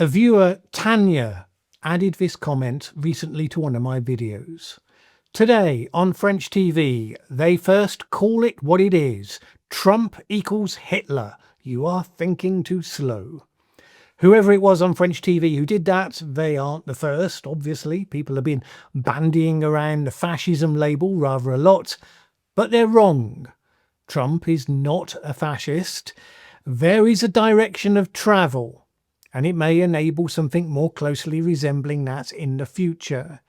A viewer, Tanya, added this comment recently to one of my videos. Today on French TV, they first call it what it is. Trump equals Hitler. You are thinking too slow. Whoever it was on French TV who did that, they aren't the first, obviously. People have been bandying around the fascism label rather a lot, but they're wrong. Trump is not a fascist. There is a direction of travel, and it may enable something more closely resembling that in the future.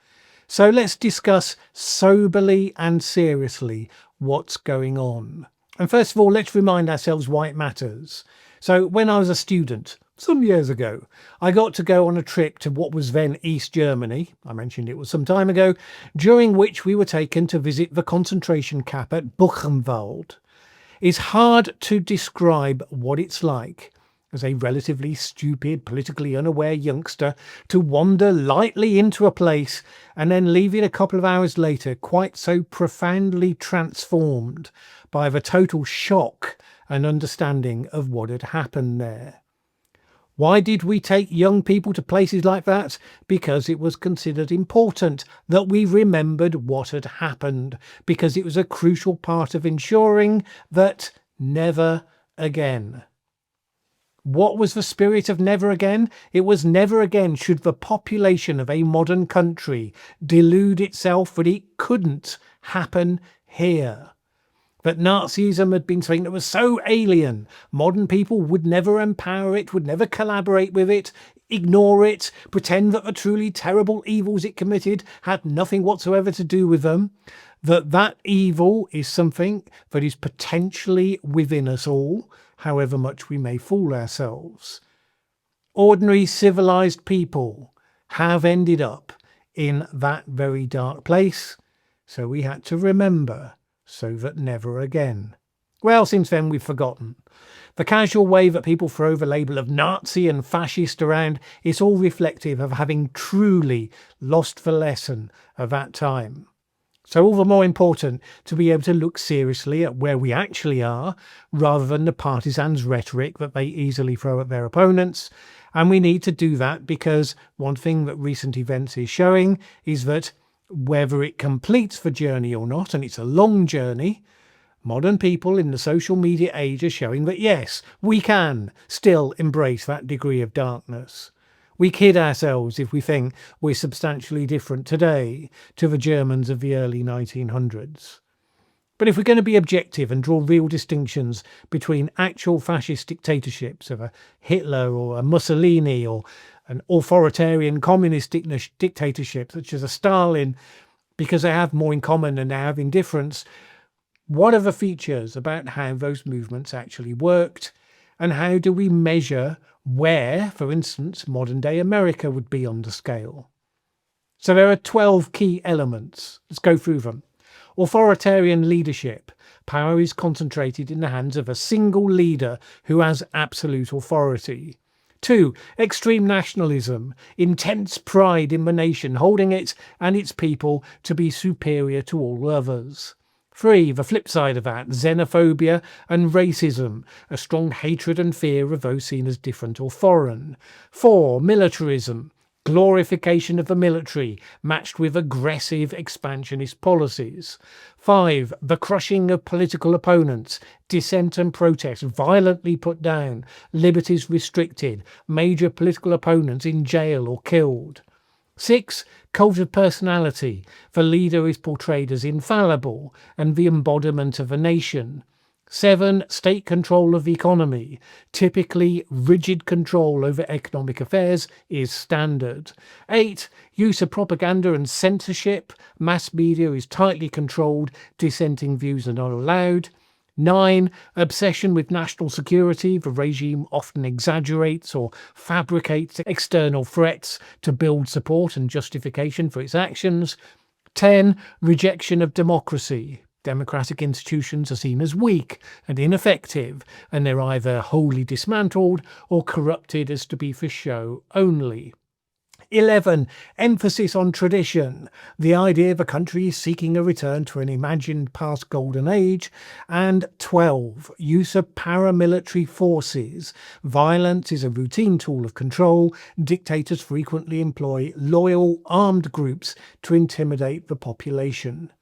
So let's discuss soberly and seriously what's going on. And first of all, let's remind ourselves why it matters. So when I was a student, some years ago, I got to go on a trip to what was then East Germany. I mentioned it was some time ago, during which we were taken to visit the concentration camp at Buchenwald. It's hard to describe what it's like as a relatively stupid, politically unaware youngster to wander lightly into a place and then leave it a couple of hours later quite so profoundly transformed by the total shock and understanding of what had happened there. Why did we take young people to places like that? Because it was considered important that we remembered what had happened, because it was a crucial part of ensuring that never again. What was the spirit of never again? It was never again should the population of a modern country delude itself that it couldn't happen here. That Nazism had been something that was so alien, modern people would never empower it, would never collaborate with it, ignore it, pretend that the truly terrible evils it committed had nothing whatsoever to do with them, that evil is something that is potentially within us all, however much we may fool ourselves. Ordinary civilized people have ended up in that very dark place, so we had to remember, so that never again. Well, since then we've forgotten. The casual way that people throw the label of Nazi and fascist around is all reflective of having truly lost the lesson of that time. So all the more important to be able to look seriously at where we actually are, rather than the partisans' rhetoric that they easily throw at their opponents. And we need to do that because one thing that recent events is showing is that whether it completes the journey or not, and it's a long journey, modern people in the social media age are showing that yes, we can still embrace that degree of darkness. We kid ourselves if we think we're substantially different today to the Germans of the early 1900s. But if we're going to be objective and draw real distinctions between actual fascist dictatorships of a Hitler or a Mussolini or an authoritarian communist dictatorship such as a Stalin, because they have more in common than they have in difference, what are the features about how those movements actually worked? And how do we measure where, for instance, modern-day America would be on the scale? So there are 12 key elements. Let's go through them. Authoritarian leadership. Power is concentrated in the hands of a single leader who has absolute authority. 2. Extreme nationalism. Intense pride in the nation, holding it and its people to be superior to all others. 3. The flip side of that, xenophobia and racism, a strong hatred and fear of those seen as different or foreign. 4. Militarism, glorification of the military, matched with aggressive expansionist policies. 5. The crushing of political opponents, dissent and protest violently put down, liberties restricted, major political opponents in jail or killed. 6. Cult of personality. The leader is portrayed as infallible and the embodiment of a nation. 7. State control of the economy. Typically, rigid control over economic affairs is standard. 8. Use of propaganda and censorship. Mass media is tightly controlled. Dissenting views are not allowed. 9. Obsession with national security. The regime often exaggerates or fabricates external threats to build support and justification for its actions. 10. Rejection of democracy. Democratic institutions are seen as weak and ineffective, and they're either wholly dismantled or corrupted as to be for show only. 11. Emphasis on tradition. The idea of a country seeking a return to an imagined past golden age. And 12. Use of paramilitary forces. Violence is a routine tool of control. Dictators frequently employ loyal armed groups to intimidate the population.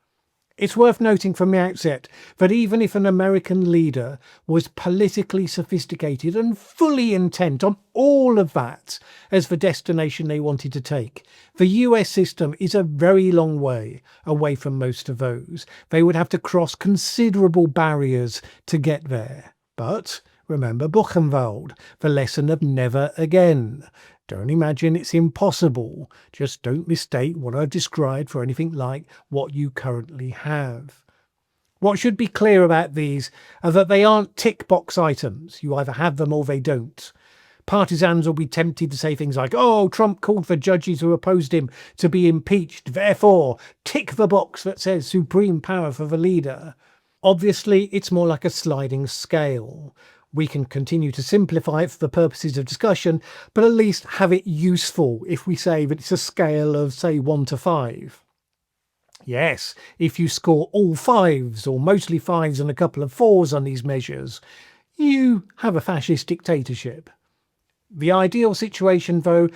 It's worth noting from the outset that even if an American leader was politically sophisticated and fully intent on all of that as the destination they wanted to take, the US system is a very long way away from most of those. They would have to cross considerable barriers to get there. But remember Buchenwald, the lesson of never again. Don't imagine it's impossible. Just don't mistake what I've described for anything like what you currently have. What should be clear about these are that they aren't tick box items. You either have them or they don't. Partisans will be tempted to say things like, oh, Trump called for judges who opposed him to be impeached. Therefore, tick the box that says supreme power for the leader. Obviously, it's more like a sliding scale. We can continue to simplify it for the purposes of discussion, but at least have it useful if we say that it's a scale of, say, 1 to 5. Yes, if you score all 5s, or mostly 5s and a couple of 4s on these measures, you have a fascist dictatorship. The ideal situation, though,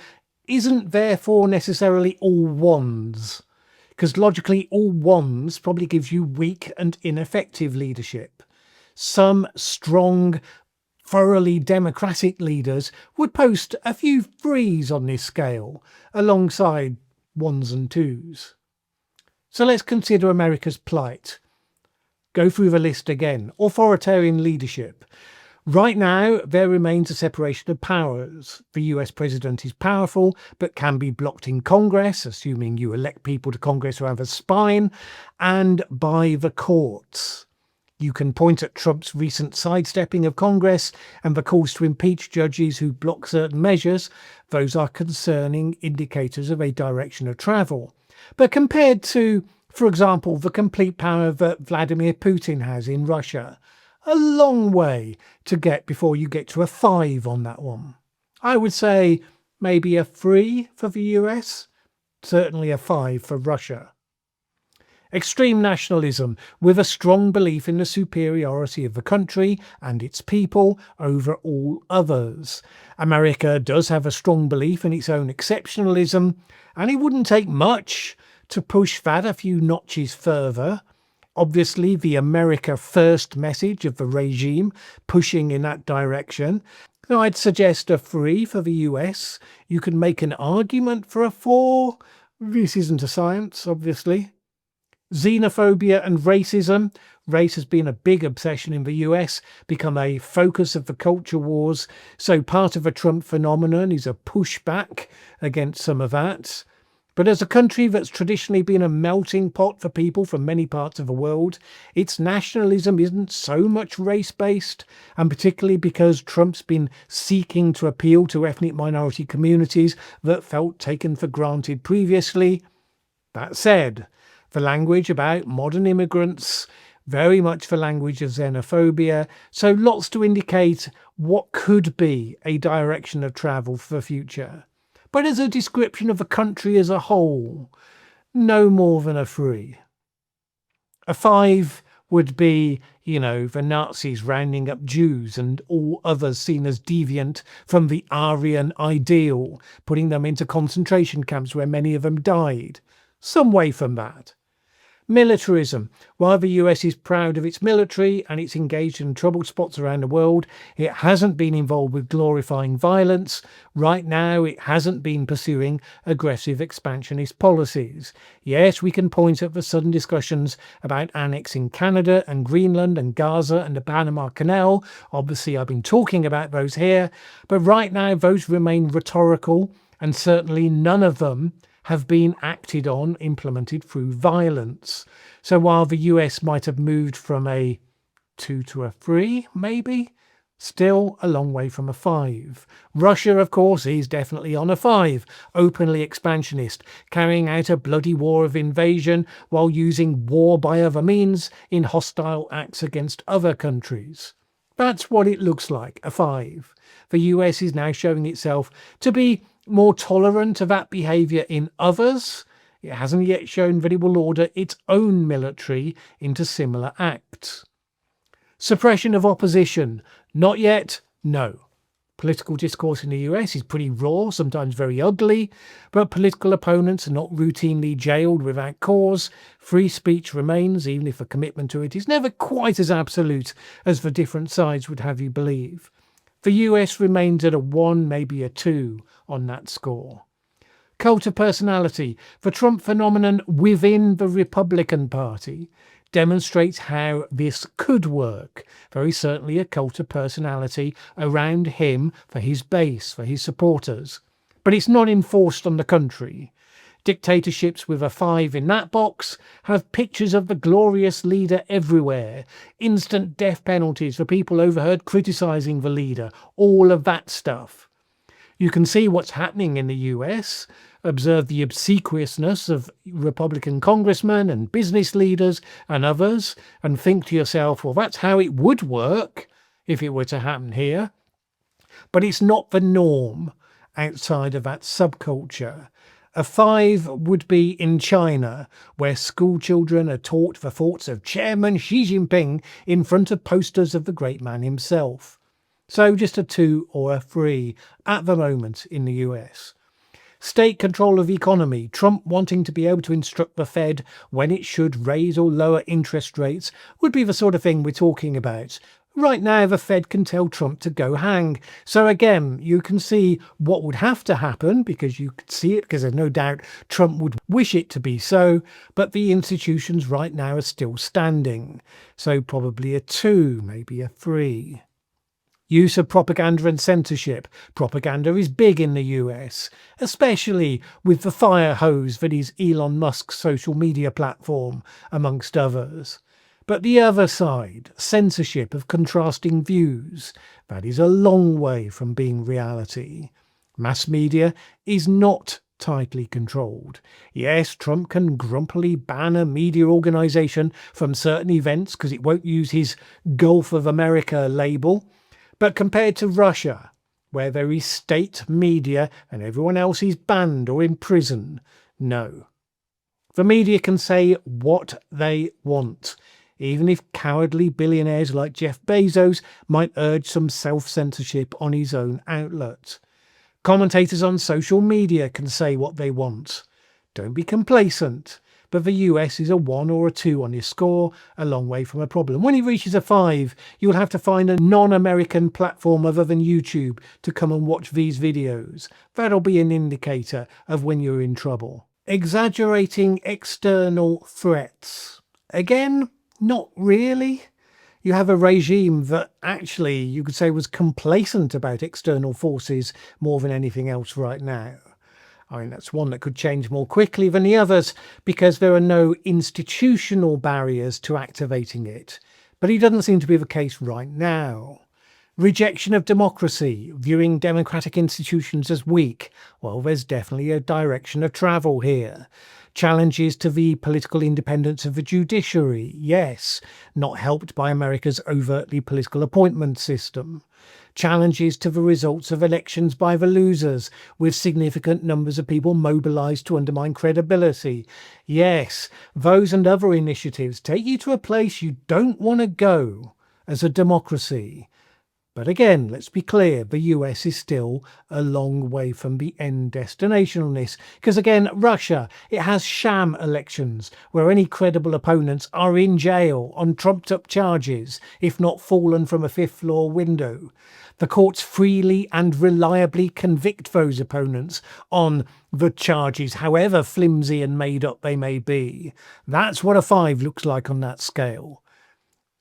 isn't therefore necessarily all 1s, because logically all 1s probably gives you weak and ineffective leadership. Some strong, thoroughly democratic leaders would post a few 3s on this scale, alongside 1s and 2s. So let's consider America's plight. Go through the list again. Authoritarian leadership. Right now, there remains a separation of powers. The US president is powerful, but can be blocked in Congress, assuming you elect people to Congress who have a spine, and by the courts. You can point at Trump's recent sidestepping of Congress and the calls to impeach judges who block certain measures. Those are concerning indicators of a direction of travel. But compared to, for example, the complete power that Vladimir Putin has in Russia, a long way to get before you get to a 5 on that one. I would say maybe a 3 for the US, certainly a 5 for Russia. Extreme nationalism, with a strong belief in the superiority of the country and its people over all others. America does have a strong belief in its own exceptionalism, and it wouldn't take much to push that a few notches further. Obviously, the America First message of the regime pushing in that direction. So I'd suggest a 3 for the US. You can make an argument for a 4. This isn't a science, obviously. Xenophobia and racism. Race has been a big obsession in the US, become a focus of the culture wars. So part of the Trump phenomenon is a pushback against some of that. But as a country that's traditionally been a melting pot for people from many parts of the world, its nationalism isn't so much race-based, and particularly because Trump's been seeking to appeal to ethnic minority communities that felt taken for granted previously. That said, the language about modern immigrants, very much the language of xenophobia, so lots to indicate what could be a direction of travel for the future. But as a description of the country as a whole, no more than a 3. A 5 would be, the Nazis rounding up Jews and all others seen as deviant from the Aryan ideal, putting them into concentration camps where many of them died. Some way from that. Militarism. While the US is proud of its military and it's engaged in troubled spots around the world, it hasn't been involved with glorifying violence. Right now, it hasn't been pursuing aggressive expansionist policies. Yes, we can point at the sudden discussions about annexing Canada and Greenland and Gaza and the Panama Canal. Obviously, I've been talking about those here, but right now, those remain rhetorical, and certainly none of them have been acted on, implemented through violence. So while the US might have moved from a 2 to a 3, maybe, still a long way from a 5. Russia, of course, is definitely on a 5, openly expansionist, carrying out a bloody war of invasion while using war by other means in hostile acts against other countries. That's what it looks like, a 5. The US is now showing itself to be more tolerant of that behaviour in others. It hasn't yet shown that it will order its own military into similar acts. Suppression of opposition. Not yet, no. Political discourse in the US is pretty raw, sometimes very ugly, but political opponents are not routinely jailed without cause. Free speech remains, even if a commitment to it is never quite as absolute as the different sides would have you believe. The US remains at a 1, maybe a 2 on that score. Cult of personality. The Trump phenomenon within the Republican Party demonstrates how this could work. Very certainly a cult of personality around him for his base, for his supporters. But it's not enforced on the country. Dictatorships with a 5 in that box have pictures of the glorious leader everywhere. Instant death penalties for people overheard criticising the leader. All of that stuff. You can see what's happening in the US. Observe the obsequiousness of Republican congressmen and business leaders and others, and think to yourself, well, that's how it would work if it were to happen here. But it's not the norm outside of that subculture. A 5 would be in China, where school children are taught the thoughts of Chairman Xi Jinping in front of posters of the great man himself. So just a 2 or a 3 at the moment in the US. State control of the economy. Trump wanting to be able to instruct the Fed when it should raise or lower interest rates would be the sort of thing we're talking about. Right now, the Fed can tell Trump to go hang. So again, you can see what would have to happen, because you could see it, because there's no doubt Trump would wish it to be so, but the institutions right now are still standing. So probably a 2, maybe a 3. Use of propaganda and censorship. Propaganda is big in the US, especially with the fire hose that is Elon Musk's social media platform, amongst others. But the other side, censorship of contrasting views, that is a long way from being reality. Mass media is not tightly controlled. Yes, Trump can grumpily ban a media organisation from certain events because it won't use his Gulf of America label. But compared to Russia, where there is state media and everyone else is banned or in prison, no. The media can say what they want, even if cowardly billionaires like Jeff Bezos might urge some self-censorship on his own outlet. Commentators on social media can say what they want. Don't be complacent. But the US is a 1 or a 2 on your score, a long way from a problem. When it reaches a 5, you'll have to find a non-American platform other than YouTube to come and watch these videos. That'll be an indicator of when you're in trouble. Exaggerating external threats. Again, not really. You have a regime that actually, you could say, was complacent about external forces more than anything else right now. I mean, that's one that could change more quickly than the others because there are no institutional barriers to activating it. But it doesn't seem to be the case right now. Rejection of democracy, viewing democratic institutions as weak. Well, there's definitely a direction of travel here. Challenges to the political independence of the judiciary, yes, not helped by America's overtly political appointment system. Challenges to the results of elections by the losers, with significant numbers of people mobilised to undermine credibility. Yes, those and other initiatives take you to a place you don't want to go as a democracy. But again, let's be clear, the US is still a long way from the end destination on this. Because again, Russia, it has sham elections where any credible opponents are in jail on trumped up charges, if not fallen from a 5th floor window. The courts freely and reliably convict those opponents on the charges, however flimsy and made up they may be. That's what a 5 looks like on that scale.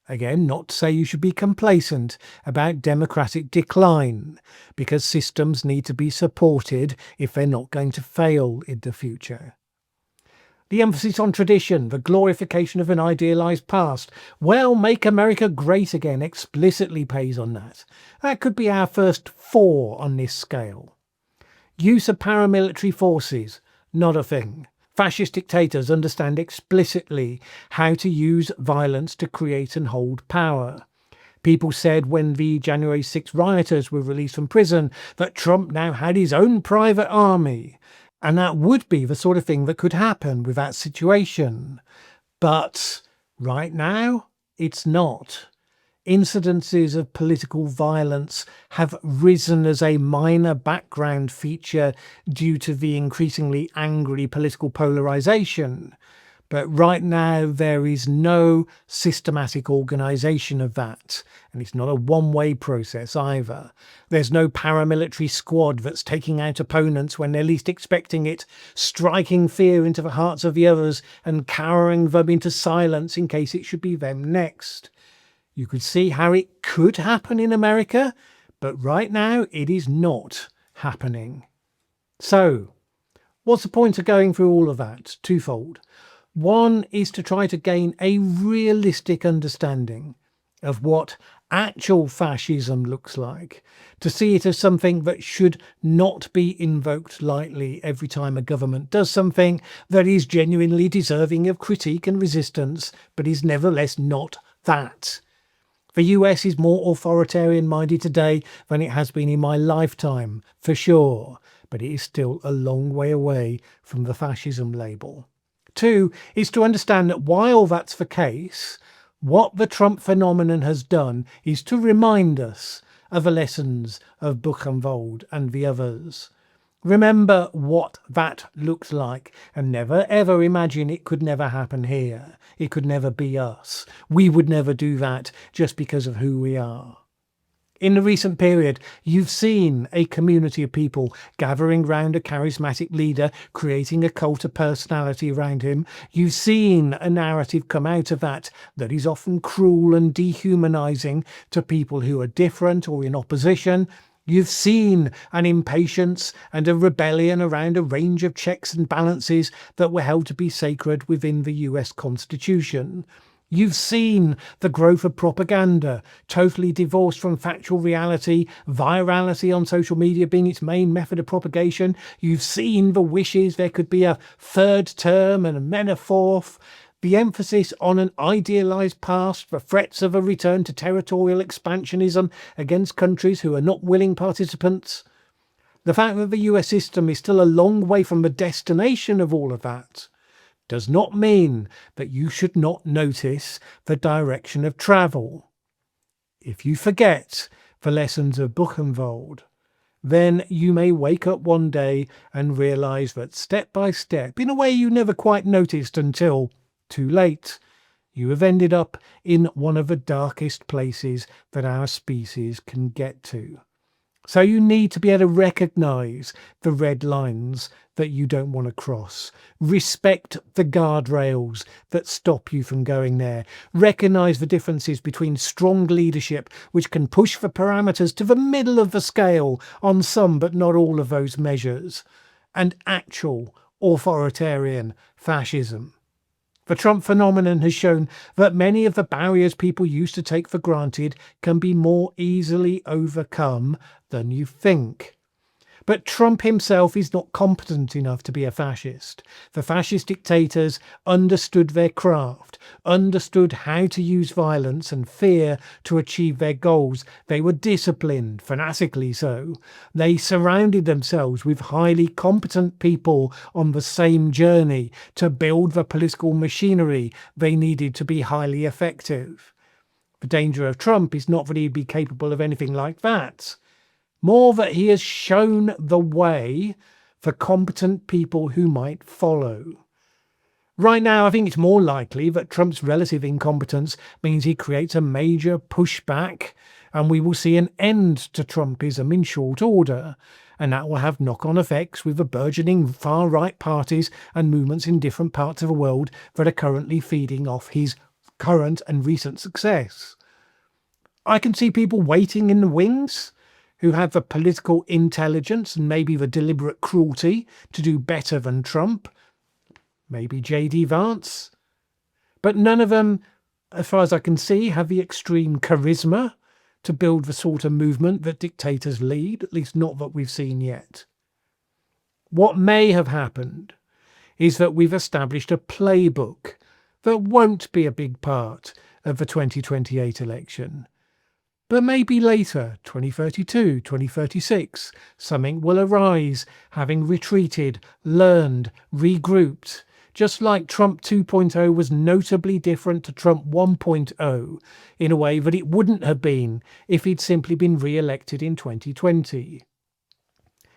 Again, not to say you should be complacent about democratic decline, because systems need to be supported if they're not going to fail in the future. The emphasis on tradition, the glorification of an idealised past. Well, make America great again explicitly pays on that. That could be our first 4 on this scale. Use of paramilitary forces, not a thing. Fascist dictators understand explicitly how to use violence to create and hold power. People said when the January 6 rioters were released from prison that Trump now had his own private army. And that would be the sort of thing that could happen with that situation. But right now, it's not. Incidences of political violence have risen as a minor background feature due to the increasingly angry political polarization. But right now, there is no systematic organization of that. And it's not a one-way process either. There's no paramilitary squad that's taking out opponents when they're least expecting it, striking fear into the hearts of the others and cowering them into silence in case it should be them next. You could see how it could happen in America, but right now it is not happening. So, what's the point of going through all of that? Twofold. One is to try to gain a realistic understanding of what actual fascism looks like, to see it as something that should not be invoked lightly every time a government does something that is genuinely deserving of critique and resistance, but is nevertheless not that. The US is more authoritarian minded today than it has been in my lifetime, for sure, but it is still a long way away from the fascism label. Two is to understand that while that's the case, what the Trump phenomenon has done is to remind us of the lessons of Buchenwald and the others. Remember what that looked like and never ever imagine it could never happen here. It could never be us. We would never do that just because of who we are. In the recent period, you've seen a community of people gathering round a charismatic leader, creating a cult of personality around him. You've seen a narrative come out of that is often cruel and dehumanizing to people who are different or in opposition. You've seen an impatience and a rebellion around a range of checks and balances that were held to be sacred within the US Constitution. You've seen the growth of propaganda, totally divorced from factual reality, virality on social media being its main method of propagation. You've seen the wishes there could be a third term and then a fourth. The emphasis on an idealised past, the threats of a return to territorial expansionism against countries who are not willing participants. The fact that the US system is still a long way from the destination of all of that does not mean that you should not notice the direction of travel. If you forget the lessons of Buchenwald, then you may wake up one day and realise that step by step, in a way you never quite noticed until too late, you have ended up in one of the darkest places that our species can get to. So you need to be able to recognise the red lines that you don't want to cross. Respect the guardrails that stop you from going there. Recognise the differences between strong leadership, which can push the parameters to the middle of the scale on some but not all of those measures, and actual authoritarian fascism. The Trump phenomenon has shown that many of the barriers people used to take for granted can be more easily overcome than you think. But Trump himself is not competent enough to be a fascist. The fascist dictators understood their craft, understood how to use violence and fear to achieve their goals. They were disciplined, fanatically so. They surrounded themselves with highly competent people on the same journey to build the political machinery they needed to be highly effective. The danger of Trump is not that he'd be capable of anything like that. More that he has shown the way for competent people who might follow. Right now, I think it's more likely that Trump's relative incompetence means he creates a major pushback and we will see an end to Trumpism in short order. And that will have knock-on effects with the burgeoning far-right parties and movements in different parts of the world that are currently feeding off his current and recent success. I can see people waiting in the wings who have the political intelligence and maybe the deliberate cruelty to do better than Trump. Maybe J.D. Vance. But none of them, as far as I can see, have the extreme charisma to build the sort of movement that dictators lead, at least not that we've seen yet. What may have happened is that we've established a playbook that won't be a big part of the 2028 election. But maybe later, 2032, 2036, something will arise, having retreated, learned, regrouped. Just like Trump 2.0 was notably different to Trump 1.0 in a way that it wouldn't have been if he'd simply been re-elected in 2020.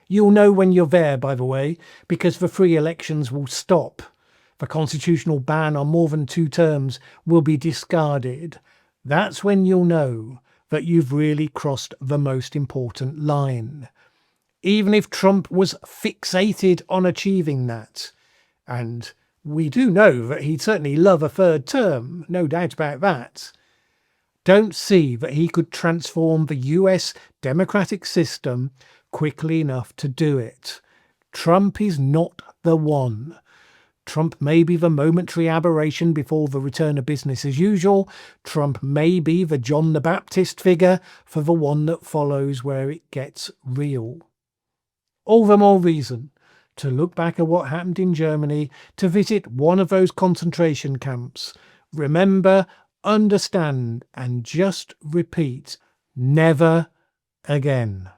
You'll know when you're there, by the way, because the free elections will stop. The constitutional ban on more than 2 terms will be discarded. That's when you'll know that you've really crossed the most important line. Even if Trump was fixated on achieving that, and we do know that he'd certainly love a 3rd term, no doubt about that, don't see that he could transform the US democratic system quickly enough to do it. Trump is not the one. Trump may be the momentary aberration before the return of business as usual. Trump may be the John the Baptist figure for the one that follows where it gets real. All the more reason to look back at what happened in Germany, to visit one of those concentration camps. Remember, understand, and just repeat, never again.